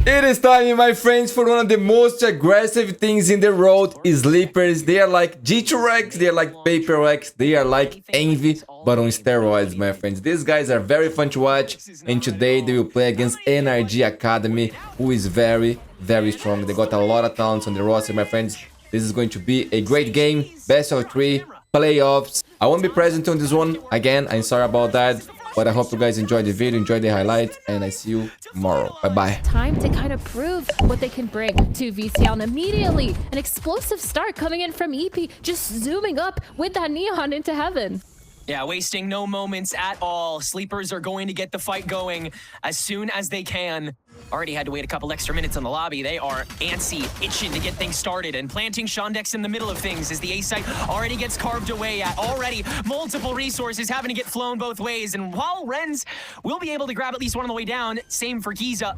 It is time, my friends, for one of the most aggressive things in the world, sleepers. They are like ULTRAFUMLUS, they are like PRX, they are like Envy, but on steroids, my friends. These guys are very fun to watch, and today they will play against NRG Academy, who is very, very strong. They got a lot of talents on the roster, my friends. This is going to be a great game, best of 3, playoffs. I won't be present on this one, again, I'm sorry about that. But I hope you guys enjoyed the video, enjoyed the highlights, and I see you tomorrow. Bye-bye. Time to kind of prove what they can bring to VCT. And immediately, an explosive start coming in from EP, just zooming up with that neon into heaven. Yeah, wasting no moments at all. Sleepers are going to get the fight going as soon as they can. Already had to wait a couple extra minutes in the lobby. They are antsy, itching to get things started, and planting Shondex in the middle of things as the A site already gets carved away at. Already multiple resources having to get flown both ways, and while Renz will be able to grab at least one on the way down, same for Giza,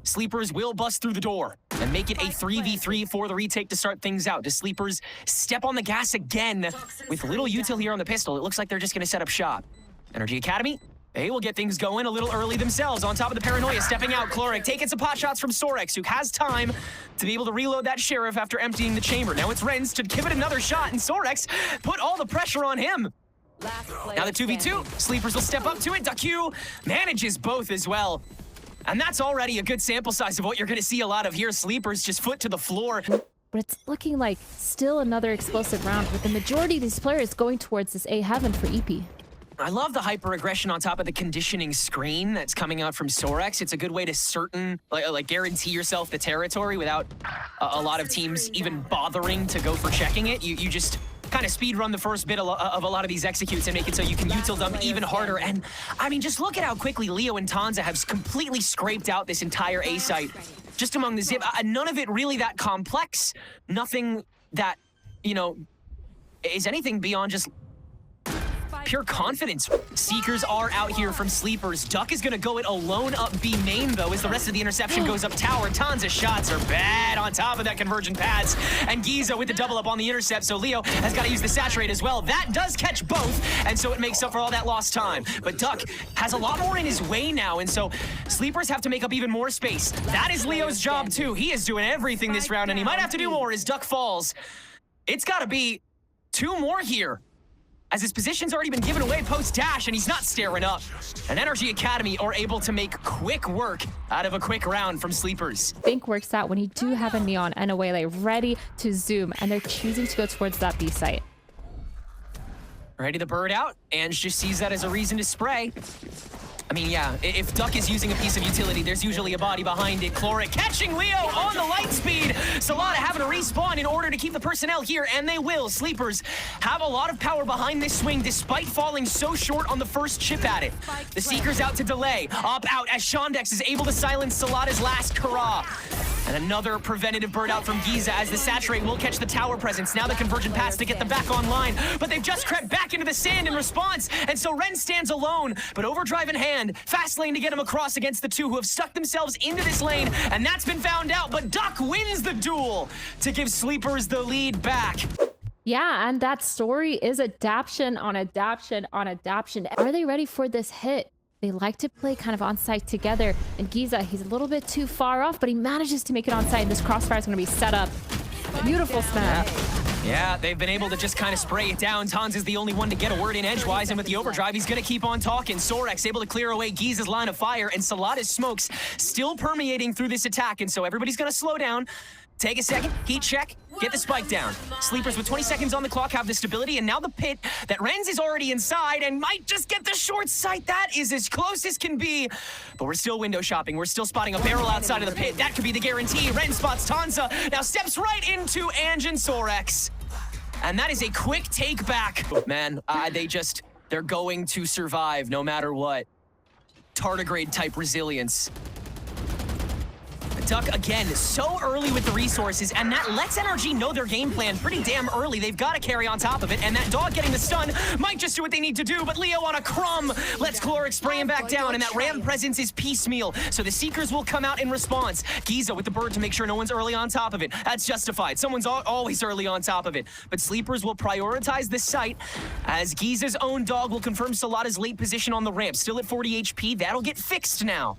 Sleepers will bust through the door and make it a 3v3 for the retake to start things out. Does Sleepers step on the gas again with little util here on the pistol? It looks like they're just going to set up shop. NRG Academy, they will get things going a little early themselves. On top of the paranoia, stepping out, Chloric taking some pot shots from Sorex, who has time to be able to reload that Sheriff after emptying the chamber. Now it's Renz to give it another shot, and Sorex put all the pressure on him. Now the 2v2, Sleepers will step up to it. Daku manages both as well. And that's already a good sample size of what you're going to see a lot of here. Sleepers just foot to the floor. But it's looking like still another explosive round with the majority of these players going towards this A heaven for EP. I love the hyper aggression on top of the conditioning screen that's coming out from Sorex. It's a good way to guarantee yourself the territory without a lot of teams even bothering to go for checking it. You just kind of speed run the first bit of a lot of these executes and make it so you can util them even harder. And I mean, just look at how quickly Leo and Tanza have completely scraped out this entire A site just among the zip. None of it really that complex. Nothing that, you know, is anything beyond just pure confidence. Seekers are out here from Sleepers. Duck is gonna go it alone up B main though as the rest of the interception goes up tower. Tons of shots are bad on top of that convergent pads. And Giza with the double up on the intercept, so Leo has got to use the saturate as well. That does catch both, and so it makes up for all that lost time. But Duck has a lot more in his way now, and so Sleepers have to make up even more space. That is Leo's job too. He is doing everything this round, and he might have to do more as Duck falls. It's got to be 2 more here, as his position's already been given away post-dash, and he's not staring up. And NRG Academy are able to make quick work out of a quick round from Sleepers. Think works out when you do have a neon and a waylay ready to zoom, and they're choosing to go towards that B site. Ready the bird out, and just sees that as a reason to spray. I mean, yeah, if Duck is using a piece of utility, there's usually a body behind it. Chloric catching Leo on the light speed. Salada having to respawn in order to keep the personnel here, and they will. Sleepers have a lot of power behind this swing, despite falling so short on the first chip at it. The Seekers out to delay. Up out as Shondex is able to silence Salada's last Kara. And another preventative bird out from Giza as the saturate will catch the tower presence. Now the convergent pass to get them back online, but they've just crept back into the sand in response, and so Ren stands alone, but overdrive in hand. Fast lane to get him across against the 2 who have stuck themselves into this lane, and that's been found out, but Duck wins the duel to give Sleepers the lead back. Yeah, and that story is adaption on adaption on adaption. Are they ready for this hit? They like to play kind of on site together, and Giza, he's a little bit too far off, but he manages to make it on site, and this crossfire is going to be set up. Beautiful snap. Yeah, they've been able to just kind of spray it down. Tons is the only one to get a word in edgewise, and with the overdrive, he's going to keep on talking. Sorex able to clear away Giza's line of fire, and Salada's smokes still permeating through this attack, and so everybody's going to slow down. Take a second, heat check, get the spike down. Sleepers with 20 seconds on the clock have the stability, and now the pit that Renz is already inside and might just get the short sight. That is as close as can be, but we're still window shopping. We're still spotting a barrel outside of the pit. That could be the guarantee. Renz spots Tanza, now steps right into Ange and Sorex. And that is a quick take back. Man, they're going to survive no matter what. Tardigrade type resilience. Duck, again, so early with the resources, and that lets NRG know their game plan pretty damn early. They've got to carry on top of it, and that dog getting the stun might just do what they need to do, but Leo on a crumb lets Chloric spray him back down, and that Ram presence is piecemeal, so the Seekers will come out in response. Giza with the bird to make sure no one's early on top of it. That's justified. Someone's always early on top of it, but Sleepers will prioritize this site, as Giza's own dog will confirm Salada's late position on the ramp. Still at 40 HP, that'll get fixed now.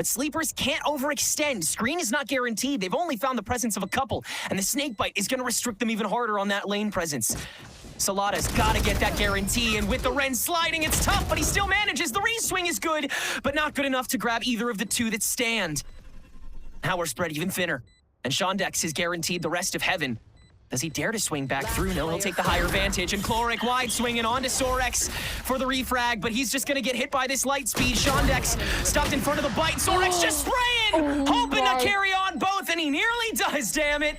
But Sleepers can't overextend. Screen is not guaranteed. They've only found the presence of a couple, and the snakebite is going to restrict them even harder on that lane presence. Salada's got to get that guarantee, and with the Ren sliding, it's tough, but he still manages. The re-swing is good, but not good enough to grab either of the two that stand. Now we're spread even thinner, and Shondex is guaranteed the rest of heaven. Does he dare to swing back through? No, he'll take the higher vantage, and Chloric wide swinging onto Sorex for the refrag, but he's just gonna get hit by this light speed. Shondex stopped in front of the bite. Sorex just spraying, hoping to carry on both, and he nearly does, damn it.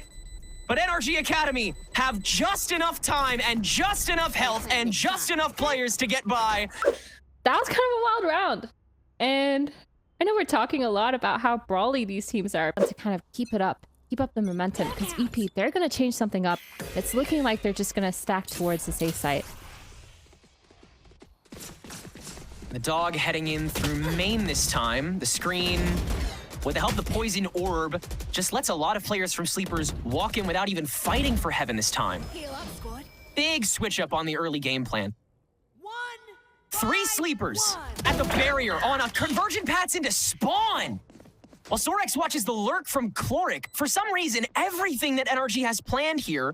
But NRG Academy have just enough time and just enough health and just enough players to get by. That was kind of a wild round. And I know we're talking a lot about how brawly these teams are, but to kind of keep it up. Keep up the momentum, because EP, they're going to change something up. It's looking like they're just going to stack towards this A site. The dog heading in through main this time. The screen, with the help of the poison orb, just lets a lot of players from Sleepers walk in without even fighting for heaven this time. Big switch up on the early game plan. 3 Sleepers at the barrier on a convergent paths into spawn. While Sorex watches the lurk from Chloric, for some reason, everything that NRG has planned here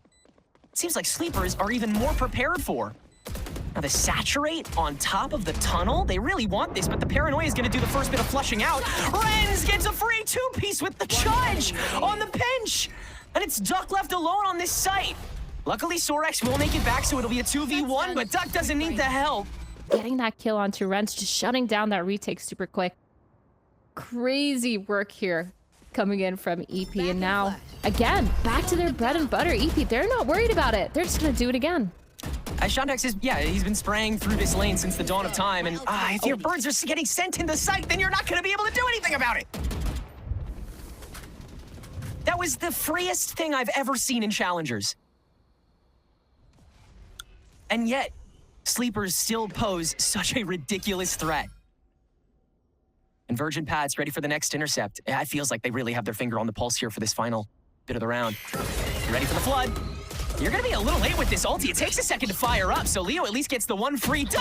seems like Sleepers are even more prepared for. Now the Saturate on top of the tunnel, they really want this, but the Paranoia is gonna do the first bit of flushing out. Renz gets a free 2-piece with the Judge on the pinch, and it's Duck left alone on this site. Luckily, Sorex will make it back, so it'll be a 2v1, but Duck doesn't need the help. Getting that kill onto Renz, just shutting down that retake super quick. Crazy work here coming in from EP, and now again back to their bread and butter. EP, they're not worried about it, they're just gonna do it again. As Shondex is, he's been spraying through this lane since the dawn of time, and if your birds are getting sent in the sight, then you're not gonna be able to do anything about it. That was the freest thing I've ever seen in Challengers. And yet, Sleepers still pose such a ridiculous threat. And Virgin Pad's ready for the next intercept. It feels like they really have their finger on the pulse here for this final bit of the round. Ready for the flood. You're gonna be a little late with this ulti. It takes a second to fire up, so Leo at least gets the one free dog.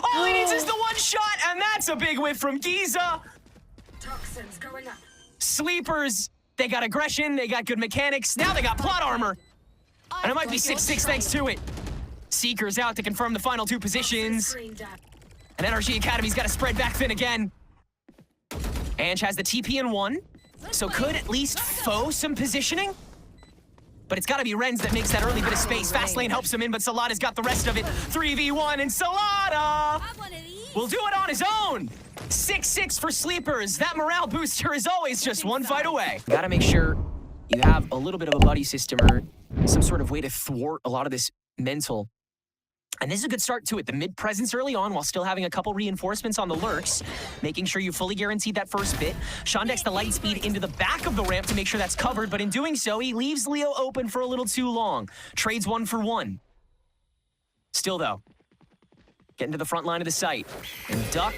All he needs is the one shot, and that's a big whiff from Giza. Toxins going up. Sleepers, they got aggression, they got good mechanics, now they got plot armor. And it might be 6-6 thanks to it. Seeker's out to confirm the final 2 positions. And NRG Academy's got to spread back thin again. Ange has the TP in 1, so could at least foe some positioning. But it's got to be Renz that makes that early bit of space. Fast lane helps him in, but Salada's got the rest of it. 3v1, and Salada will do it on his own. 6-6 for Sleepers. That morale booster is always just one fight away. Got to make sure you have a little bit of a buddy system or some sort of way to thwart a lot of this mental. And this is a good start to it. The mid presence early on while still having a couple reinforcements on the lurks, making sure you fully guarantee that first bit. Shondex the light speed into the back of the ramp to make sure that's covered, but in doing so, he leaves Leo open for a little too long. Trades 1 for 1. Still though, getting to the front line of the site. And Duck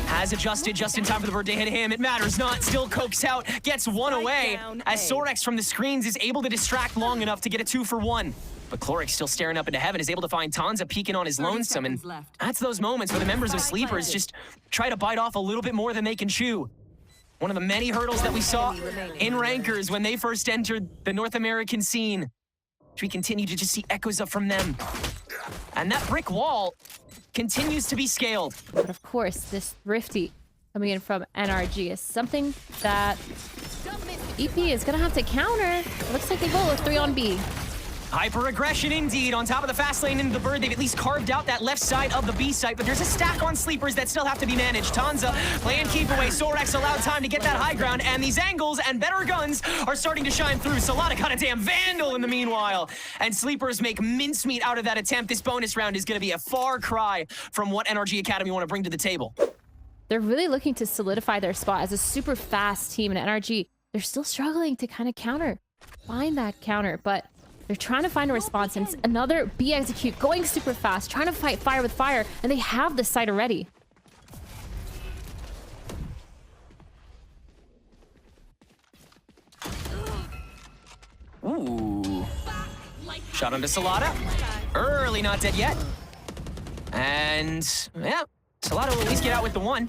has adjusted just in time for the bird to hit him. It matters not. Still cokes out, gets 1 away as Sorex from the screens is able to distract long enough to get a 2 for 1. But Chloric still staring up into heaven, is able to find Tanza peeking on his lonesome, and that's those moments where the members of Sleepers just try to bite off a little bit more than they can chew. One of the many hurdles that we saw in Rankers when they first entered the North American scene, which we continue to just see echoes of from them. And that brick wall continues to be scaled. But of course, this Thrifty coming in from NRG is something that EP is gonna have to counter. It looks like they go with 3 on B. Hyper aggression indeed. On top of the fast lane into the bird, they've at least carved out that left side of the B site, but there's a stack on Sleepers that still have to be managed. Tanza playing keep away. Sorex allowed time to get that high ground, and these angles and better guns are starting to shine through. Salada got a damn Vandal in the meanwhile, and Sleepers make mincemeat out of that attempt. This bonus round is going to be a far cry from what NRG Academy want to bring to the table. They're really looking to solidify their spot as a super fast team, and NRG, they're still struggling to kind of find that counter, but they're trying to find a response, and it's another B execute going super fast, trying to fight fire with fire, and they have the site already. Ooh. Shot onto Salada. Early, not dead yet. And, yeah, Salada will at least get out with the 1.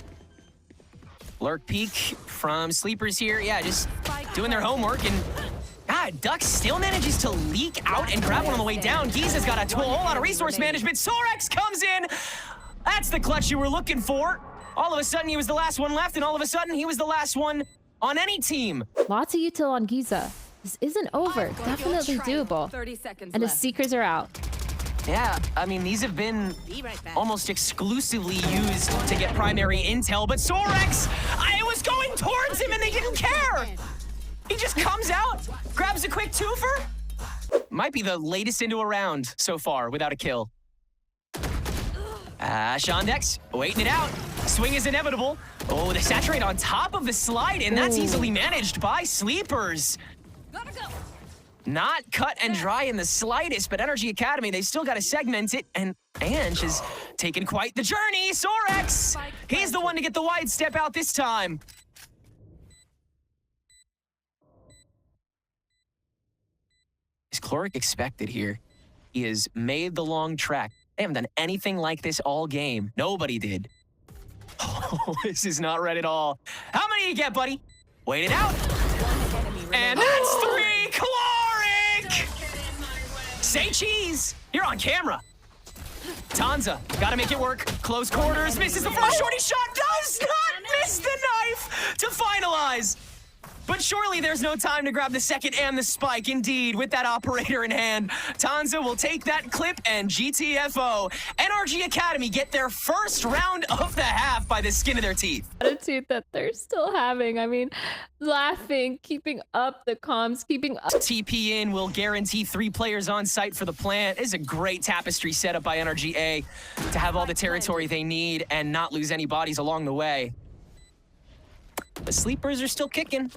Lurk peek from Sleepers here. Yeah, just doing their homework, and God, Duck still manages to leak out and grab one on the way down. Giza's got a whole lot of resource management. Sorex comes in. That's the clutch you were looking for. All of a sudden, he was the last one left, and all of a sudden, he was the last one on any team. Lots of util on Giza. This isn't over. Definitely doable. 30 seconds And the left. Seekers are out. Yeah, I mean, these have been almost exclusively used to get primary intel, but Sorex, I was going towards him and they didn't care. He just comes out, grabs a quick twofer. Might be the latest into a round so far without a kill. Shondex, waiting it out. Swing is inevitable. Oh, the saturate on top of the slide, and that's easily managed by Sleepers. Gotta go. Not cut and dry in the slightest, but NRG Academy, they still got to segment it, and Ange has taken quite the journey. Sorex, he's the one to get the wide step out this time. Is Chloric expected here? He has made the long track. They haven't done anything like this all game. Nobody did. Oh, this is not red at all. How many do you get, buddy? Wait it out. And that's 3, Chloric! Say cheese. You're on camera. Tanza, gotta make it work. Close quarters, misses the first shorty shot, does not miss the knife to finalize. But surely there's no time to grab the second and the spike. Indeed, with that operator in hand, Tanza will take that clip and GTFO. NRG Academy get their first round of the half by the skin of their teeth. Attitude that they're still having. I mean, laughing, keeping up the comms, keeping up. TP in will guarantee 3 players on site for the plant. It is a great tapestry setup by NRG A to have all the territory they need and not lose any bodies along the way. The Sleepers are still kicking.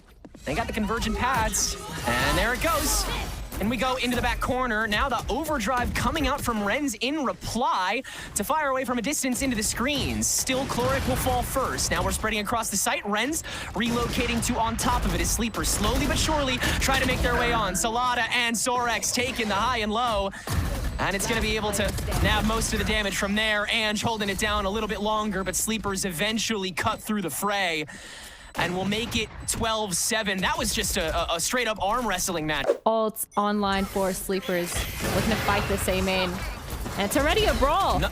They got the convergent pads, and there it goes. And we go into the back corner. Now the overdrive coming out from Renz in reply to fire away from a distance into the screens. Still, Chloric will fall first. Now we're spreading across the site. Renz relocating to on top of it as Sleepers slowly but surely try to make their way on. Salada and Sorex taking the high and low. And it's going to be able to nab most of the damage from there. Ange holding it down a little bit longer, but Sleepers eventually cut through the fray. And we'll make it 12-7. That was just a straight-up arm wrestling match. Ults online for Sleepers. Looking to fight the same main. And it's already a brawl. No.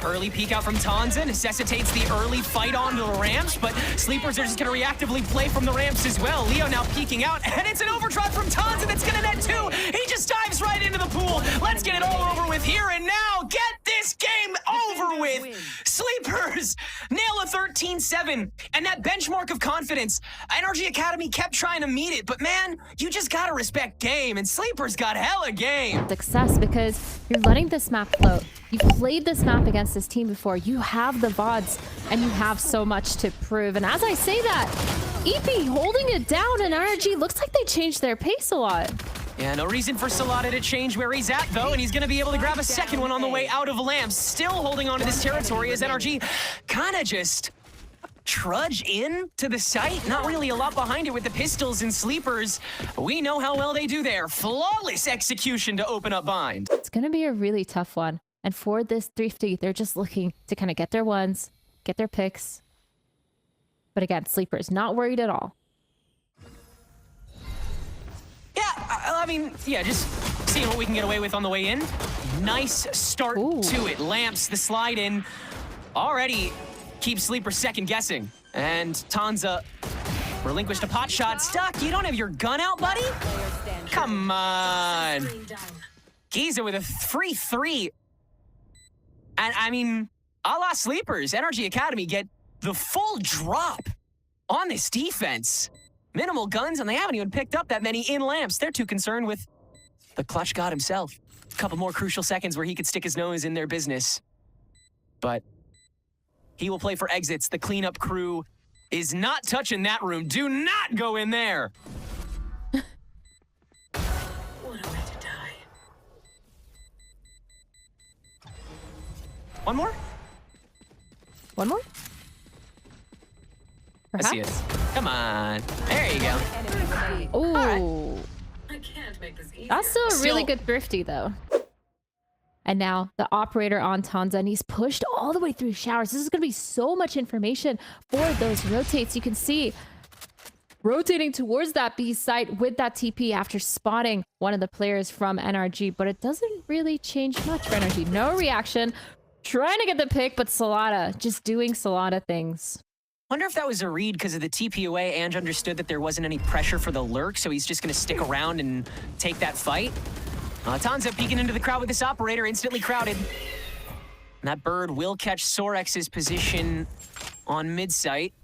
Early peek out from Tanza necessitates the early fight onto the ramps, but Sleepers are just going to reactively play from the ramps as well. Leo now peeking out, and it's an overdrive from Tanza that's going to net 2. He just dives right into the pool. Let's get it all over with here and now. Get this game over with. Sleepers nail a 13-7, and that benchmark of confidence. NRG Academy kept trying to meet it, but man, you just got to respect game, and Sleepers got hella game. Success because you're letting this map float. You've played this map against this team before. You have the VODs, and you have so much to prove. And as I say that, EP holding it down, and NRG looks like they changed their pace a lot. Yeah, no reason for Salada to change where he's at, though, and he's going to be able to grab a second one on the way out of Lamps. Still holding on to this territory as NRG kind of just trudge in to the site. Not really a lot behind it with the pistols and Sleepers. We know how well they do there. Flawless execution to open up bind. It's going to be a really tough one. And for this Thrifty, they're just looking to kind of get their ones, get their picks. But again, Sleepers not worried at all. Yeah, I mean, yeah, just seeing what we can get away with on the way in. Nice start to it. Lamps, the slide in, already keeps Sleeper second guessing. And Tanza relinquished a pot shot. Stuck, you don't have your gun out, buddy? Come on. Giza with a free 3. And I mean, a la Sleepers, NRG Academy get the full drop on this defense. Minimal guns, and they haven't even picked up that many in Lamps. They're too concerned with the clutch god himself. A couple more crucial seconds where he could stick his nose in their business. But he will play for exits. The cleanup crew is not touching that room. Do not go in there. What a way to die. One more? One more? I see it. Come on. There you go. Ooh. I can't make this easy. That's still a really good Thrifty, though. And now the operator on Tanza, and he's pushed all the way through showers. This is going to be so much information for those rotates. You can see rotating towards that B site with that TP after spotting one of the players from NRG, but it doesn't really change much for NRG. No reaction, trying to get the pick, but Salada just doing Salada things. Wonder if that was a read because of the TP away. Ange understood that there wasn't any pressure for the lurk, so he's just going to stick around and take that fight. Tanza peeking into the crowd with this operator, instantly crowded. And that bird will catch Sorex's position on mid-site.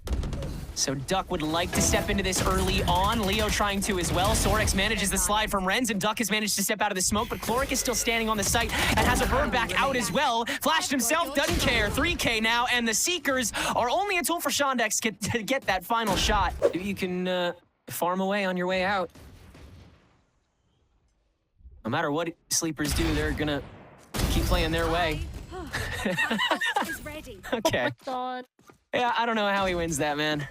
So Duck would like to step into this early on. Leo trying to as well. Sorex manages the slide from Renz, and Duck has managed to step out of the smoke, but Chloric is still standing on the site and has a bird back out as well. Flashed himself, doesn't care. 3K now, and the Seekers are only a tool for Shondex to get that final shot. You can farm away on your way out. No matter what Sleepers do, they're gonna keep playing their way. Okay. Oh my God. Yeah, I don't know how he wins that, man.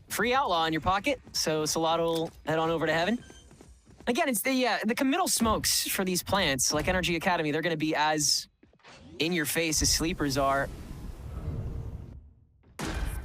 Free outlaw in your pocket, so Salado will head on over to heaven. Again, it's the committal smokes for these plants, like NRG Academy, they're gonna be as in your face as Sleepers are.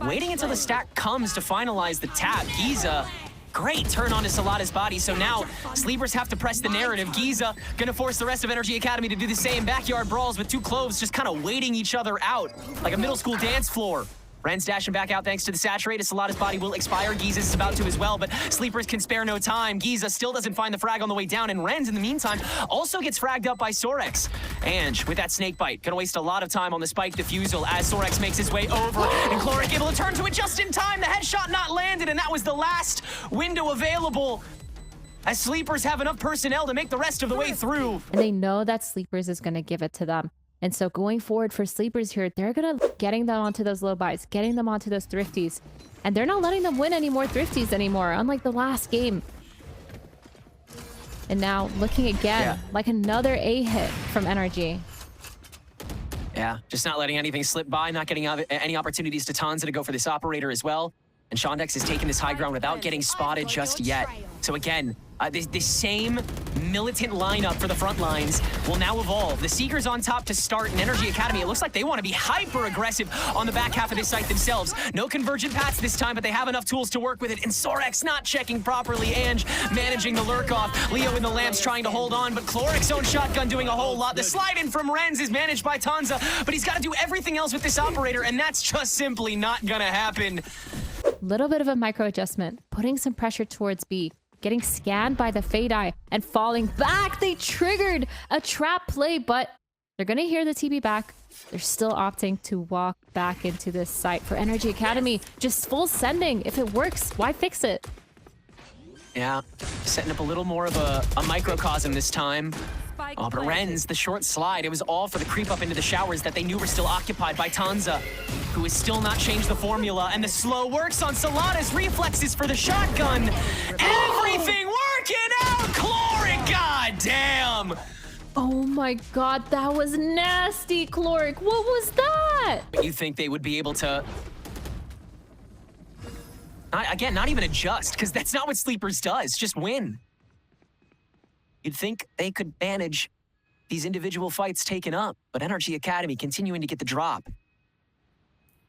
Waiting until the stack comes to finalize the tap. Giza, great turn onto Salada's body, so now Sleepers have to press the narrative. Giza gonna force the rest of NRG Academy to do the same. Backyard brawls with two cloves just kind of waiting each other out, like a middle school dance floor. Ren's dashing back out thanks to the saturate. Salada's body will expire. Giza's about to as well, but Sleepers can spare no time. Giza still doesn't find the frag on the way down, and Ren's in the meantime also gets fragged up by Sorex. Ange with that snake bite, gonna waste a lot of time on the spike defusal as Sorex makes his way over, and Chloric able to turn to it just in time. The headshot not landed, and that was the last window available as Sleepers have enough personnel to make the rest of the way through. And they know that Sleepers is going to give it to them. And so going forward for Sleepers here, they're going to getting them onto those low buys, getting them onto those thrifties. And they're not letting them win any more thrifties anymore, unlike the last game. And now looking again, like another A hit from NRG. Yeah, just not letting anything slip by, not getting any opportunities to Tanza to go for this operator as well. And Shondex is taking this high ground without getting spotted just yet. So again, this same militant lineup for the front lines will now evolve. The Seekers on top to start in NRG Academy. It looks like they want to be hyper-aggressive on the back half of this site themselves. No convergent paths this time, but they have enough tools to work with it. And Sorex not checking properly. Ange managing the lurk off. Leo in the lamps trying to hold on, but Chloric's own shotgun doing a whole lot. The slide in from Renz is managed by Tanza, but he's got to do everything else with this operator, and that's just simply not gonna happen. Little bit of a micro adjustment, putting some pressure towards B, getting scanned by the Fade Eye and falling back. They triggered a trap play, but they're going to hear the TB back. They're still opting to walk back into this site for NRG Academy. Just full sending. If it works, why fix it? Yeah, setting up a little more of a microcosm this time. Oh, but Renz, the short slide, it was all for the creep up into the showers that they knew were still occupied by Tanza, who has still not changed the formula, and the slow works on Salada's reflexes for the shotgun. Everything working out! Chloric, goddamn! Oh my God, that was nasty, Chloric. What was that? You think they would be able to... Again, not even adjust, because that's not what Sleepers does, just win. You'd think they could manage these individual fights taken up, but NRG Academy continuing to get the drop.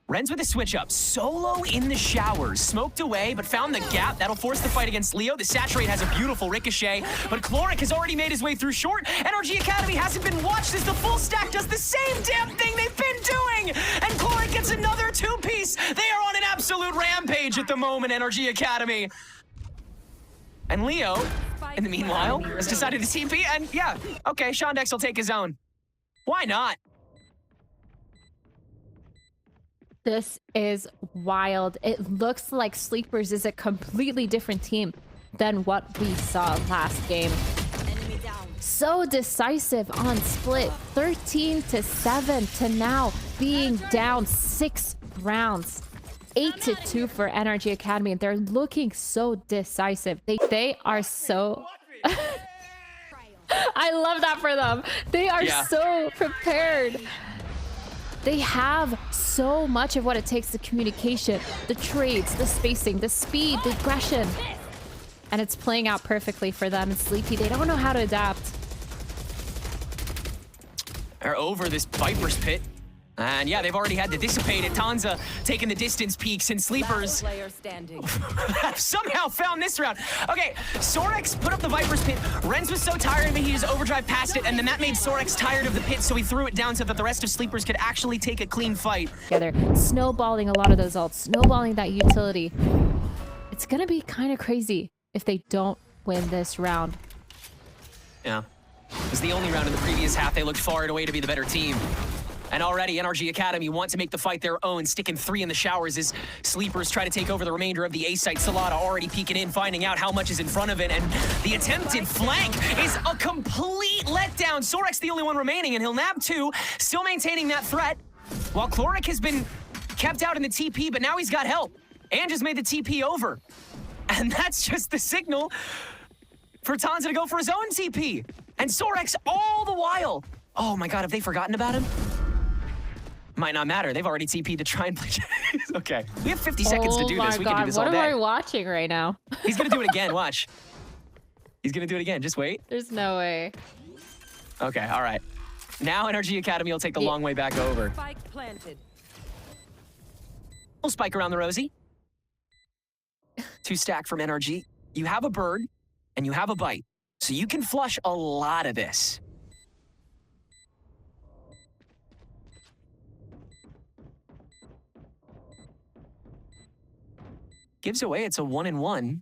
Renz with a switch up, solo in the showers, smoked away, but found the gap. That'll force the fight against Leo. The saturate has a beautiful ricochet, but Chloric has already made his way through short. NRG Academy hasn't been watched as the full stack does the same damn thing they've been doing, and Chloric gets another two-piece. They are on an absolute rampage at the moment, NRG Academy. And Leo, in the meanwhile, has decided to TP, and yeah, okay, Shondex will take his own. Why not? This is wild. It looks like Sleepers is a completely different team than what we saw last game. So decisive on split, 13-7 to now being down 6 rounds. 8-2 for NRG Academy. They're looking so decisive. They are so... I love that for them. They are so prepared. They have so much of what it takes: the communication, the trades, the spacing, the speed, the aggression. And it's playing out perfectly for them. And Sleepy, they don't know how to adapt. They're over this Viper's pit. And yeah, they've already had to dissipate it. Tanza taking the distance peaks, and Sleepers have somehow found this round. Okay, Sorex put up the Viper's pit. Renz was so tired of it, he just overdrive past it, and then that made Sorex tired of the pit, so he threw it down so that the rest of Sleepers could actually take a clean fight. Together, snowballing a lot of those ults, snowballing that utility. It's gonna be kind of crazy if they don't win this round. Yeah. It was the only round in the previous half they looked far and away to be the better team. And already NRG Academy want to make the fight their own, sticking 3 in the showers as Sleepers try to take over the remainder of the A site. Salada already peeking in, finding out how much is in front of it, and the attempted flank is a complete letdown. Sorex the only one remaining, and he'll nab 2, still maintaining that threat, while Chloric has been kept out in the TP, but now he's got help. And just made the TP over. And that's just the signal for Tanza to go for his own TP. And Sorex all the while. Oh my god, have they forgotten about him? Might not matter. They've already TP'd to try and play. Okay. We have 50 seconds to do this. We can do this all day. What am I watching right now? He's gonna do it again. Watch. He's gonna do it again. Just wait. There's no way. Okay, all right. Now NRG Academy will take the long way back over. Spike planted. We'll spike around the Rosie. 2 stack from NRG. You have a bird, and you have a bite. So you can flush a lot of this. Gives away, it's a 1-in-1.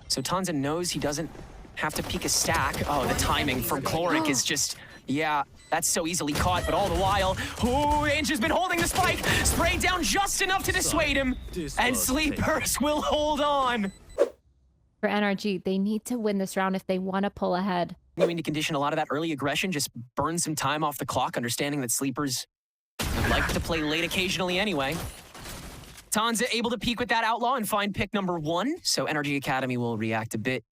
So Tanza knows he doesn't have to peek a stack. Oh, the timing from Chloric is just, yeah, that's so easily caught, but all the while, ooh, Ange has been holding the spike, sprayed down just enough to dissuade him, and Sleepers will hold on. For NRG, they need to win this round if they want to pull ahead. You need to condition a lot of that early aggression, just burn some time off the clock, understanding that Sleepers would like to play late occasionally anyway. Tanza able to peek with that Outlaw and find pick number 1, so NRG Academy will react a bit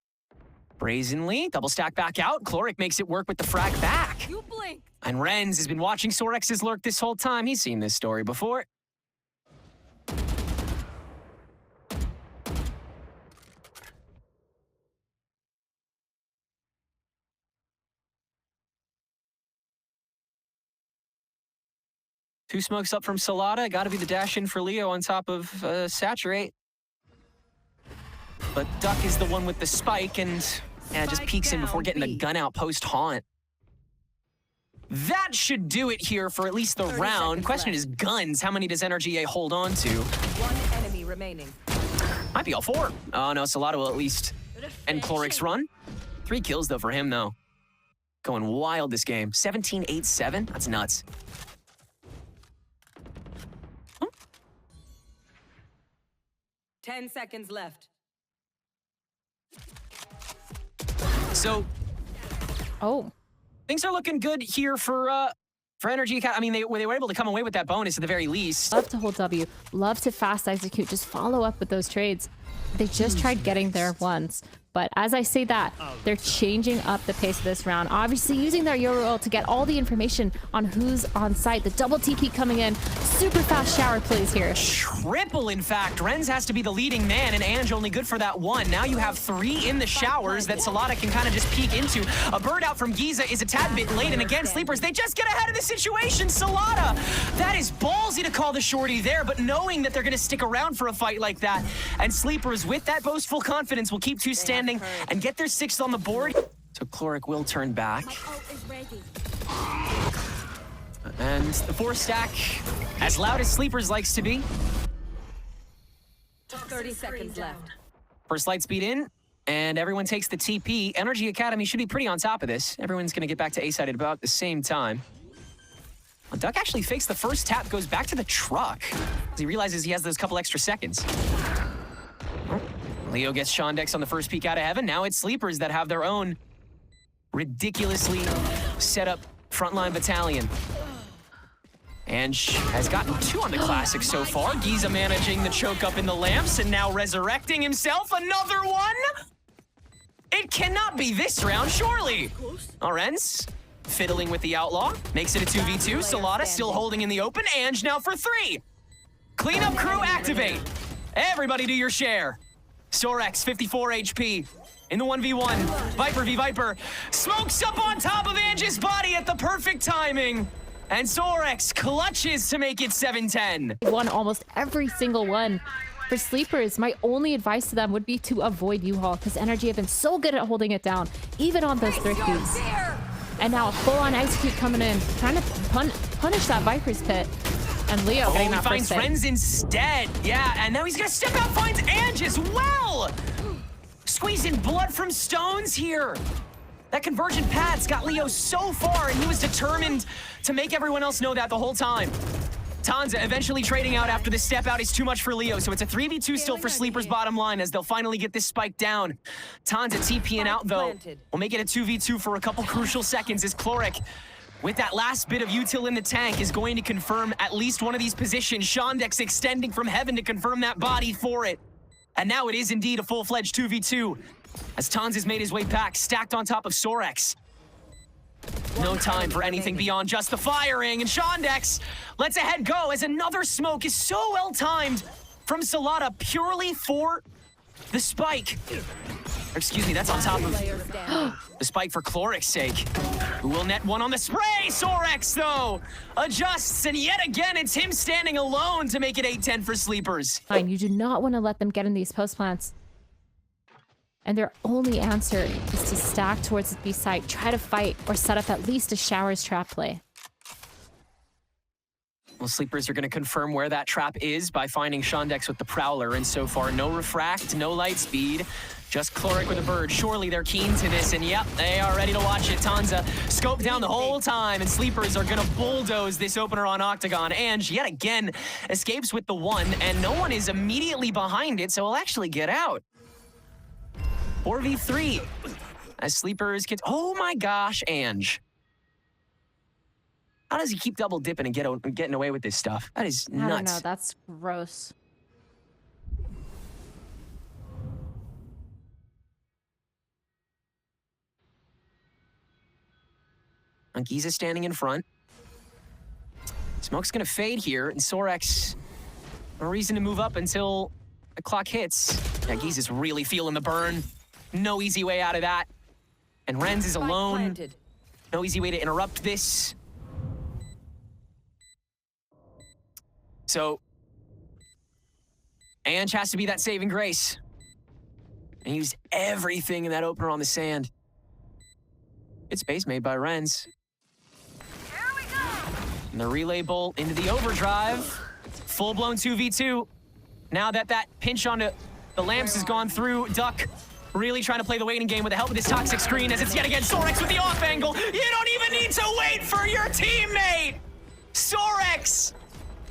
brazenly. Double stack back out. Chloric makes it work with the frag back. You blinked. And Renz has been watching Sorex's lurk this whole time. He's seen this story before. Two smokes up from Salada. Got to be the dash in for Leo on top of Saturate. But Duck is the one with the spike and just peeks in before getting the gun out post haunt. That should do it here for at least the round. Question is guns. How many does NRGA hold on to? 1 enemy remaining. Might be all 4. Oh no, Salada will at least end Chloric's run. 3 kills though for him though. Going wild this game. 17-8-7. That's nuts. 10 seconds left. So, things are looking good here for NRG. I mean, they were able to come away with that bonus at the very least. Love to hold W. Love to fast execute. Just follow up with those trades. They just tried getting there once. But as I say that, they're changing up the pace of this round. Obviously using their Yoru ult to get all the information on who's on site. The double TP coming in. Super fast shower plays here. Triple, in fact. Renz has to be the leading man, and Ange only good for that 1. Now you have 3 in the showers that Salada can kind of just peek into. A bird out from Giza is a tad bit late, and again, Sleepers, they just get ahead of the situation. Salada, that is ballsy to call the shorty there, but knowing that they're going to stick around for a fight like that. And Sleepers, with that boastful confidence, will keep 2 standing and get their 6th on the board. So Chloric will turn back. And the 4 stack, as loud as Sleepers likes to be. 30 seconds left. First light speed in, and everyone takes the TP. NRG Academy should be pretty on top of this. Everyone's going to get back to A-side at about the same time. Well, Duck actually fakes the first tap, goes back to the truck. He realizes he has those couple extra seconds. Leo gets Shondex on the first peek out of heaven. Now it's Sleepers that have their own ridiculously set up frontline battalion. Ange has gotten 2 on the Classic so far. Giza managing the choke up in the lamps and now resurrecting himself. Another one? It cannot be this round, surely. Renz fiddling with the Outlaw. Makes it a 2v2. Salada still holding in the open. Ange now for 3. Cleanup crew activate. Everybody do your share. Sorex, 54 HP. In the 1v1, Viper v Viper. Smokes up on top of Ange's body at the perfect timing. And Sorex clutches to make it 7-10. Won almost every single one. For sleepers, my only advice to them would be to avoid U-Haul, because NRG have been so good at holding it down, even on those thrifties. And now a full-on execute coming in, trying to punish that Viper's pit. And Leo getting that finds first hit. Renz instead. Yeah, and now he's gonna step out, finds Ange as well. Squeezing blood from stones here. That convergent pads got Leo so far, and he was determined to make everyone else know that the whole time. Tanza eventually trading out after the step out is too much for Leo, so it's a 3v2 still for Sleeper's bottom line as they'll finally get this spike down. Tanza TPing out though. We'll make it a 2v2 for a couple crucial seconds as Cloric, with that last bit of util in the tank, is going to confirm at least one of these positions. Shondex extending from heaven to confirm that body for it. And now it is indeed a full-fledged 2v2 as Tanz has made his way back, stacked on top of Sorex. No time for anything beyond just the firing, and Shondex lets ahead go as another smoke is so well-timed from Salada purely for the spike. Excuse me, that's on top of the spike for Cloric's sake. Who will net one on the spray? Sorex, though, adjusts, and yet again, it's him standing alone to make it 8-10 for Sleepers. Fine, you do not want to let them get in these post plants. And their only answer is to stack towards the B site, try to fight, or set up at least a Showers trap play. Well, Sleepers are going to confirm where that trap is by finding Shondex with the Prowler, and so far, no refract, no light speed, just Cloric with a bird. Surely they're keen to this, and yep, they are ready to watch it. Tanza scope down the whole time, and Sleepers are going to bulldoze this opener on Octagon. Ange, yet again, escapes with the one, and no one is immediately behind it, so he'll actually get out. 4v3 as Sleepers gets... Oh my gosh, Ange. How does he keep double dipping and getting away with this stuff? That is nuts. I don't know, that's gross. Giza standing in front. Smoke's gonna fade here, and Sorex, no reason to move up until the clock hits. Yeah, Giza's really feeling the burn. No easy way out of that. And Renz is alone. No easy way to interrupt this. So, Ange has to be that saving grace. And used everything in that opener on the sand. It's base made by Renz. And the relay bolt into the overdrive. Full-blown 2v2. Now that that pinch onto the lamps has gone through, Duck really trying to play the waiting game with the help of this toxic screen as it's yet again Sorex with the off angle. You don't even need to wait for your teammate. Sorex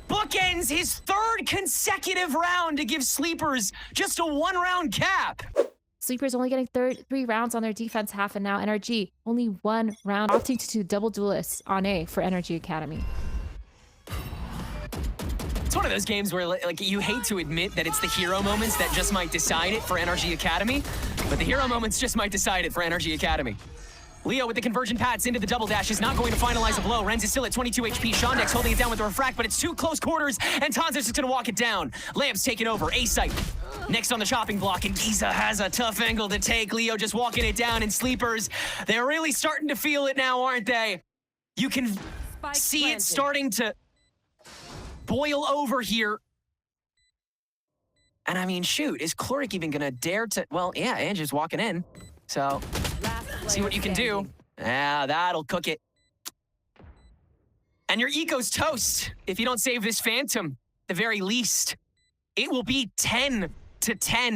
bookends his third consecutive round to give Sleepers just a one-round cap. Sleepers only getting 3 rounds on their defense half, and now NRG only 1 round, opting to do double duelists on A for NRG Academy. It's one of those games where like you hate to admit that it's the hero moments that just might decide it for NRG Academy, but the hero moments just might decide it for NRG Academy. Leo with the convergent pads into the double dash is not going to finalize a blow. Renz is still at 22 HP. Shondex holding it down with the refract, but it's too close quarters, and Tanza's just gonna walk it down. Lamps taking over. A-site next on the chopping block, and Giza has a tough angle to take. Leo just walking it down, and Sleepers, they're really starting to feel it now, aren't they? You can see it starting to boil over here. And I mean, shoot, is Cloric even gonna dare to... Well, yeah, Ange's walking in, so... See what you can do. Yeah, that'll cook it. And your eco's toast if you don't save this Phantom, at the very least. It will be 10-10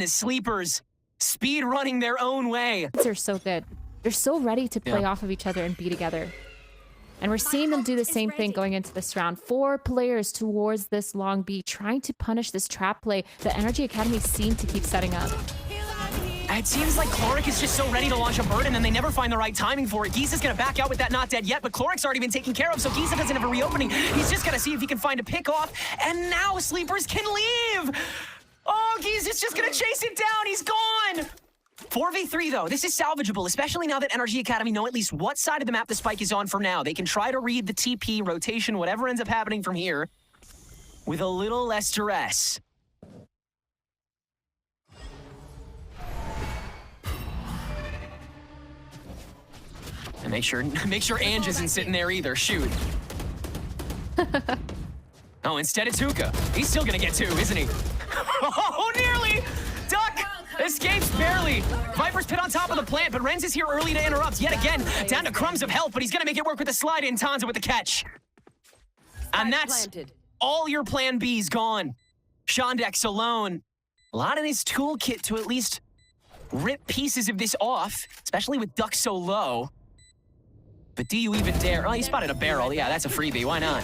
as Sleepers speed running their own way. They're so good. They're so ready to play off of each other and be together. And we're seeing them do the same thing going into this round. 4 players towards this long B, trying to punish this trap play that NRG Academy seem to keep setting up. It seems like Cloric is just so ready to launch a bird, and then they never find the right timing for it. Giza's gonna back out with that not dead yet, but Cloric's already been taken care of, so Giza doesn't have a reopening. He's just gonna see if he can find a pick off, and now Sleepers can leave! Oh, Giza's just gonna chase it down, he's gone! 4v3 though, this is salvageable, especially now that NRG Academy know at least what side of the map the spike is on from now. They can try to read the TP, rotation, whatever ends up happening from here, with a little less duress. Make sure Ange isn't sitting there either. Shoot. Oh, instead it's Hookah. He's still gonna get 2, isn't he? Oh, nearly! Duck! Escapes barely. Viper's pit on top of the plant, but Renz is here early to interrupt yet again. Down to crumbs of health, but he's gonna make it work with the slide in. Tanza with the catch. And that's all your plan B's gone. Shondex alone. A lot in his toolkit to at least rip pieces of this off, especially with Duck so low. But do you even dare? Oh, he spotted a barrel. Yeah, that's a freebie. Why not?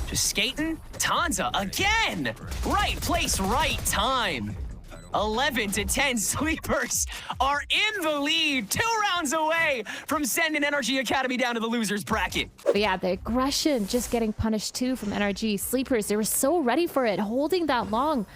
Just skating. Tanza again. Right place, right time. 11-10. Sleepers are in the lead. 2 rounds away from sending NRG Academy down to the losers bracket. But yeah, the aggression just getting punished too from NRG. Sleepers, they were so ready for it, holding that long.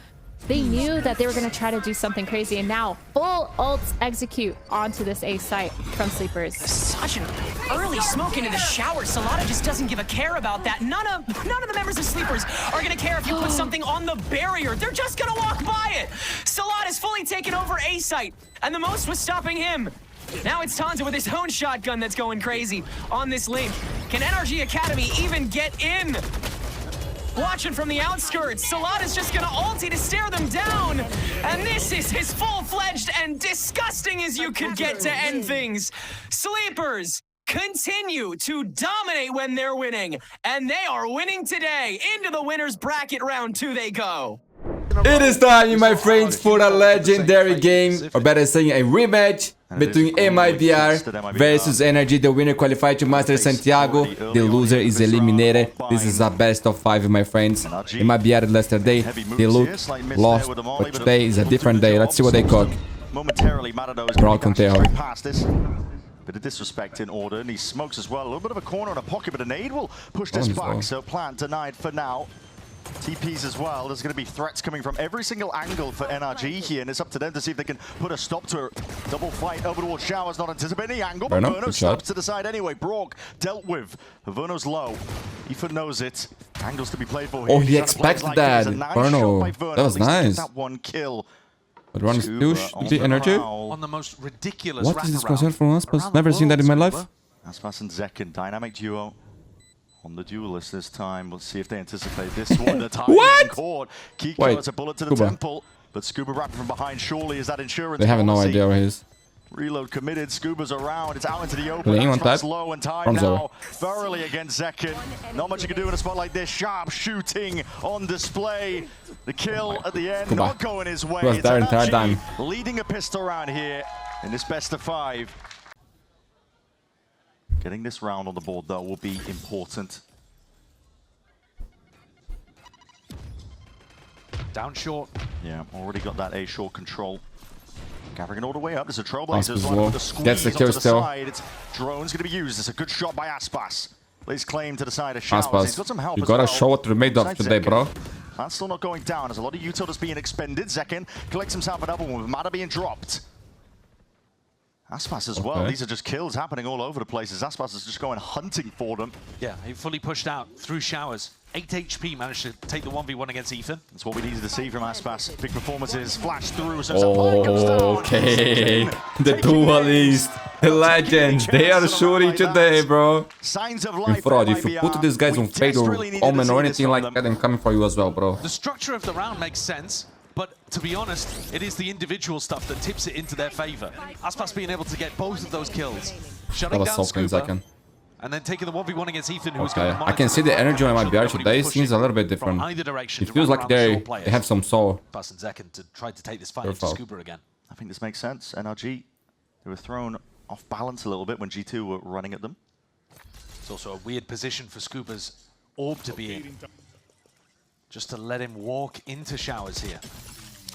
They knew that they were going to try to do something crazy, and now full ults execute onto this A site from Sleepers. Such an early smoke into the shower. Salada just doesn't give a care about that. None of the members of Sleepers are going to care if you put something on the barrier. They're just going to walk by it. Salada's fully taken over A site, and the most was stopping him. Now it's Tanza with his own shotgun that's going crazy on this link. Can NRG Academy even get in? Watching from the outskirts, Salada's just gonna ulti to stare them down. And this is as full-fledged and disgusting as you could get to end things. Sleepers continue to dominate when they're winning. And they are winning today. Into the winner's bracket round 2 they go. It is time, my friends, for a legendary game, or better saying a rematch between MIBR versus NRG. The winner qualified to Master Santiago, the loser is eliminated. This is a best of 5, my friends. MIBR yesterday, they looked lost, but today is a different day. Let's see what they cook. Broken tail. Bit of disrespect in order, and he smokes as well. A little bit of a corner and a pocket, but a nade will push this back, so plant denied for now. TPs as well. There's going to be threats coming from every single angle for NRG here, and it's up to them to see if they can put a stop to a double fight over towards Showers. Not anticipating any angle, but Verno stops to the side anyway. Brock dealt with. Verno's low. Ethan knows it. Angles to be played for here. Oh, he expected that. Verno. That was nice. That one kill. But one is douche. The energy. On the most ridiculous what is this Corsair from Aspas? Never seen that in my life. Aspas and Zekken, dynamic duo. On the duelist this time, we'll see if they anticipate this one. The time what? Kiko has a bullet to the temple, but Scuba rapping from behind. Surely is that insurance? They have no idea where he is. Reload committed. Scuba's around. It's out into the open. Playing on that. Low and time now. Thoroughly against Zekken. Not much you can do in a spot like this. Sharp shooting on display. The kill at the end not going his way. He was there entire time. Leading a pistol round here in this best of 5. Getting this round on the board, though, will be important. Down short. Yeah, already got that A short control. Gathering it all the way up. There's a Trailblazers well. with the squeeze That's the kill still. side. It's drone's going to be used. It's a good shot by Aspas. Lays claim to the side of Showers. Aspas, he's got some help you gotta well. show what we're made of today, bro. That's still not going down. There's a lot of util that's being expended. Zekken collects himself another one with Mata being dropped. Aspas as well. These are just kills happening all over the place. Aspas is just going hunting for them. Yeah, he fully pushed out through Showers. 8 HP, managed to take the 1v1 against Ethan. That's what we needed to see from Aspas. Big performances, flash through. So okay, the duelist, the legends, they are shooting today, bro. Signs of In life fraud, if you put these guys on Fatal, Omen or anything like that, I'm coming for you as well, bro. The structure of the round makes sense, but to be honest, it is the individual stuff that tips it into their favor. Aspas being able to get both of those kills, shutting down Scuba, and then taking the 1v1 against Ethan, who's going to I can see the energy on MIBR today seems a little bit different. It feels like they have some soul. Pass and Zekken to try to take this fight into Scuba again. I think this makes sense. NRG, they were thrown off balance a little bit when G2 were running at them. It's also a weird position for Scuba's orb to be in. Just to let him walk into Showers here.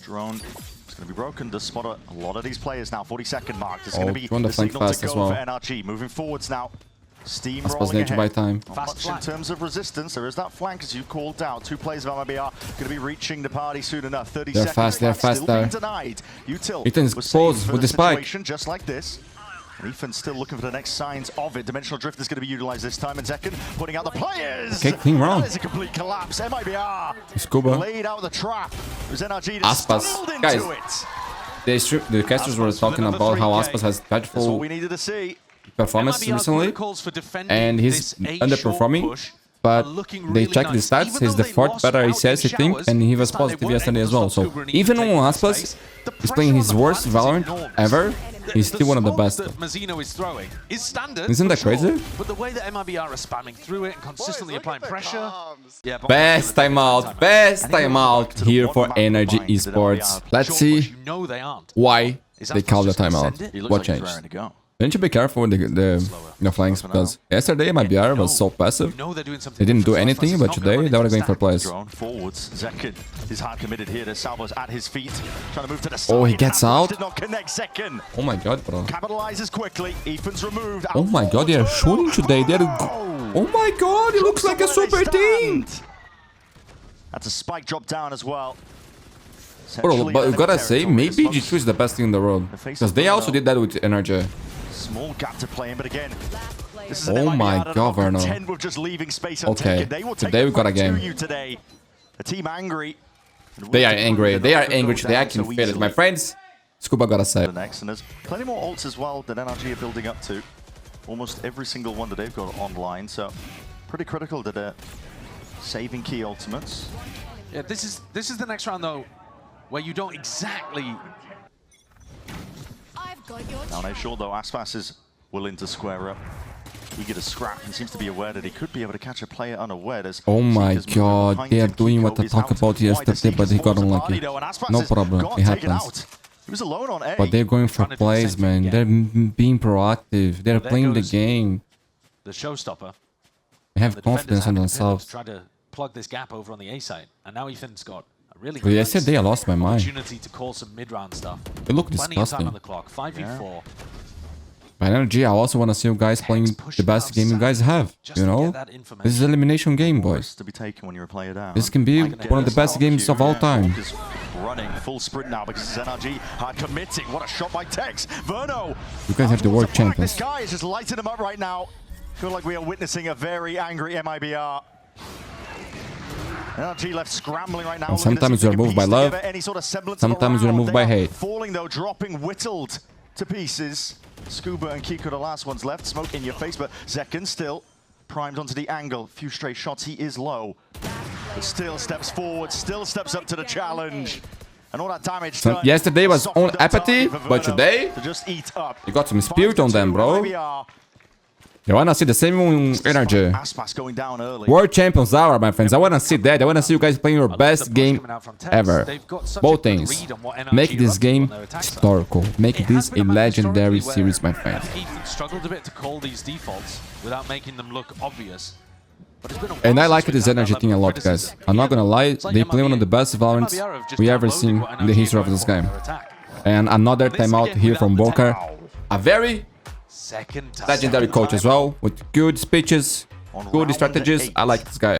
Drone is going to be broken. Does spot a lot of these players now. 40-second mark. There's going to be the signal to go for NRG. Moving forwards now. Steam rolling ahead. By time. Much in terms of resistance. There is that flank as you called out. 2 players of MIBR going to be reaching the party soon enough. 30 seconds. They're fast there. Denied. Util Ethan's close with the spike. Just like this. Ethan's still looking for the next signs of it. Dimensional Drift is going to be utilized this time. And Zekken putting out the players. Okay, clean round. That is a complete collapse. MIBR Scuba laid out the trap. It was NRG that stumbled into it. The casters were talking about how Aspas has That's what dreadful we needed to see. performance MIBR recently, protocols for defending and he's this A underperforming. short push But are looking they really checked the nice. stats. Even He's though the they 4th lost better out ACS, I in think, showers, and he was this time positive they weren't yesterday able as to well. stop So Scuba and even even on take Aspas, space. The he's playing pressure his on the worst plant is Valorant enormous. ever. He's still one of the best. That Mazzino is throwing is standard. Isn't for that crazy? sure, but the way that MIBR are spamming through it and consistently applying pressure. Yeah, Best timeout, best timeout here for NRG Esports. Let's see You know they aren't. why Is they Aspas call the just gonna timeout. send it? What changed? Don't you be careful with the flanks, because yesterday MIBR was so passive. You know they're doing something They didn't do different. anything, but today they were going for plays. Drone forwards. Zekin is hard committed here. The Salvo's at his feet, trying to move to the side. Oh, he gets out. Did not connect. Zekin Oh my god, bro. capitalizes quickly. Ethan's removed. Oh my god, they are shooting today. They're... Oh my god, it looks like a super team. That's a spike drop down as well. Bro, but gotta say, maybe G2 is the best thing in the world. Because they also did that with NRG. Small gap to play in, but again, this is Oh my god, Verno. With just leaving space Okay, they will take today we got a game. you today. A team angry. They are angry. They are angry today. I can feel it. My friends, Scuba gotta say. Next, and there's plenty more ults as well that NRG are building up to. Almost every single one that they've got online, so pretty critical to their saving key ultimates. Yeah, this is the next round though, where you don't exactly. Down A short though, Aspas is willing to square up. Eager to scrap. He seems to be aware that he could be able to catch a player unaware. Oh my god, they are doing what I talked about yesterday, but he got unlucky. No problem, it happens. He was alone on A. But they're going for plays, man. They're being proactive. They're playing the game. The showstopper. They have confidence in themselves. Try to plug this gap over on the A side, and now Ethan's got a really But yesterday I lost my mind. opportunity to call some mid-round stuff. It looked Plenty of time disgusting. on the clock. 5v4. By NRG, I also want to see you guys playing the best game you guys have. You know, this is an elimination game, boys. To be taken when you're a player down. This can be one of the best games of all time. Running full sprint now because it's NRG hard committing. What a shot by Tex. Verno. You guys have the world champions. This guy is just lighting him up right now. Feel like we are witnessing a very angry MIBR. NRG left scrambling right now. And sometimes you're moved by love. Sometimes you're moved by hate. Falling though, dropping, whittled to pieces. Scuba and Kiko, the last ones left. Smoke in your face, but Zekin still primed onto the angle. Few stray shots, he is low. But still steps forward, still steps up to the challenge. And all that damage done. Yesterday was on apathy, but today to just eat up. you got some spirit on them, bro. You wanna see the same energy. Aspas going down early. World champions are, my friends. I wanna see that. I wanna see you guys playing your best game ever. Both things. Make this game historical. Make this a legendary series, my friends. Ethan struggled a bit to call these defaults without making them look obvious. And I like this energy thing a lot, guys. I'm not gonna lie, they play one of the best Valorants we ever seen in the history of this game. And another timeout here from Boker. A very legendary coach as well, with good speeches, good strategies. I like this guy.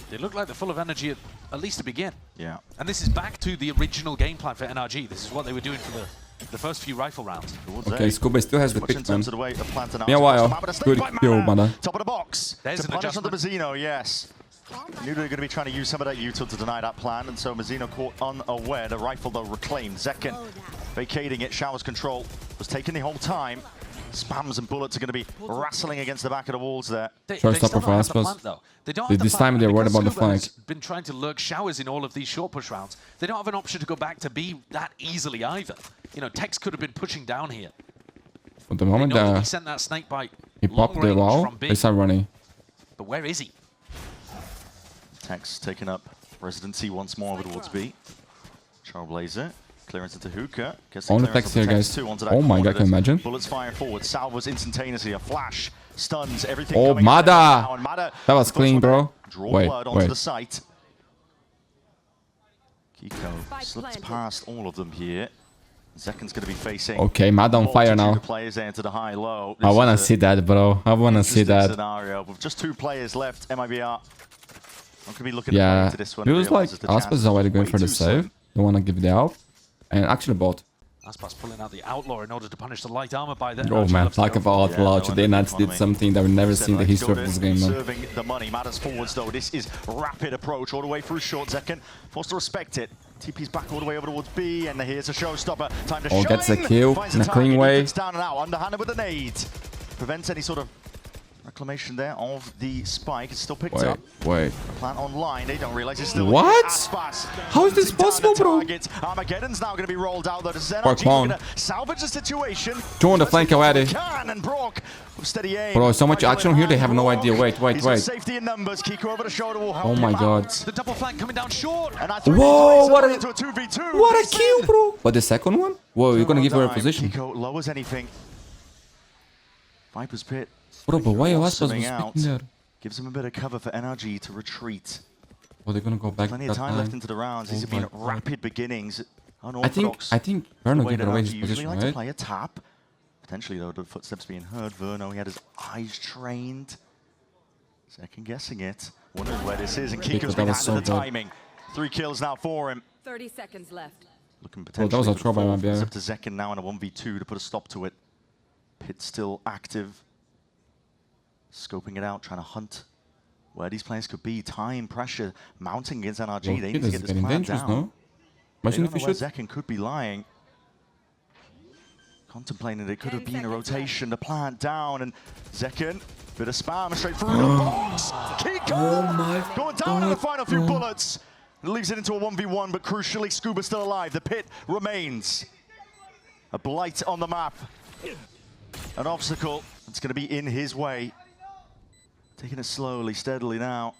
They look like they're full of energy at least to begin. Yeah. And this is back to the original game plan for NRG. This is what they were doing for the first few rifle rounds. Okay, Scuba still has the pick, man. Meow, good kill, man. Top of the box. There's to punish on the Mazzino, yes. I knew they were going to be trying to use some of that util to deny that plan, and so Mazzino caught unaware. The rifle, though, reclaimed. Zekin vacating it. Showers control was taken the whole time. Spams and bullets are going to be wrestling against the back of the walls there. Showstopper for Aspas. This time they're worried about the flank. Been trying to lurk showers in all of these short push rounds. They don't have an option to go back to B that easily either. You know, Tex could have been pushing down here. For the moment, he sent that snake bite. He popped the wall. They start running. But where is he? Tex taking up residency once more over towards B. Trailblazer. Clearance into Hookah. Only Tex here, guys. Oh my god, can you imagine? Bullets firing forward. Salvos instantaneously. A flash. Stuns. Everything. Oh, Mada! That was clean, bro. Wait. Onto the site. Kiko slips past all of them here. Zekin's going to be facing. Okay, Mada on fire now. Players there into the high low. I want to see that, bro. I want to see that. Scenario with just 2 players left. MIBR. I'm going to be looking Yeah, to this one. Feels like Aspas is already going for the save. Don't want to give it out. And actually both. Aspas pulling out the Outlaw in order to punish the light armor by the Oh man, talk about Launch. They Nuts did something that we've never seen in the history of this game, man. Serving the money matters forwards though. This is rapid approach all the way through short. Zekken forced to respect it. TP's back all the way over towards B, and here's a showstopper. Time to shine. Gets a kill in a clean way. It's down and out, underhanded with a nade. Prevents any sort of reclamation there of the spike. It's still picked up. Wait. Plant online. They don't realize it's still what? Aspas. How is this possible, bro? Armageddon's now going to be rolled out though. This is NRG going to salvage the situation. Join the flank already. And Brock with steady aim. Bro, so much action here. They have no idea. Wait. Safety in numbers. Kiko over the shoulder will help oh my god. The double flank coming down short. And whoa, what a 2v2. What a kill, bro. But the second one? Whoa, you're gonna give her a position. Kiko lowers anything. Viper's Pit. Bro, but why are Aspas speaking there? Gives him a bit of cover for NRG to retreat. Well, they're gonna go back. Plenty of time left into the rounds. These have been rapid beginnings. I think Verno gave away his position, like right? to play a tap. Potentially, though, the footsteps being heard. Verno, he had his eyes trained. Second guessing it. Wondering where this is, and Kiko's been handed the timing. 3 kills now for him. 30 seconds left. Looking potentially that was a trouble, man. It's up to Zekken now in a 1v2 to put a stop to it. Pit still active. Scoping it out, trying to hunt where these players could be. Time, pressure, mounting against NRG. Well, they need to get this plan down. No? Imagine if we should. Zekken could be lying. Contemplating it could have been a rotation. The plant down, and Zekken, bit of spam straight through the box. Kiko oh my going down in the final few bullets. It leaves it into a 1v1, but crucially, Scuba still alive. The pit remains. A blight on the map. An obstacle that's going to be in his way. Taking it slowly, steadily now.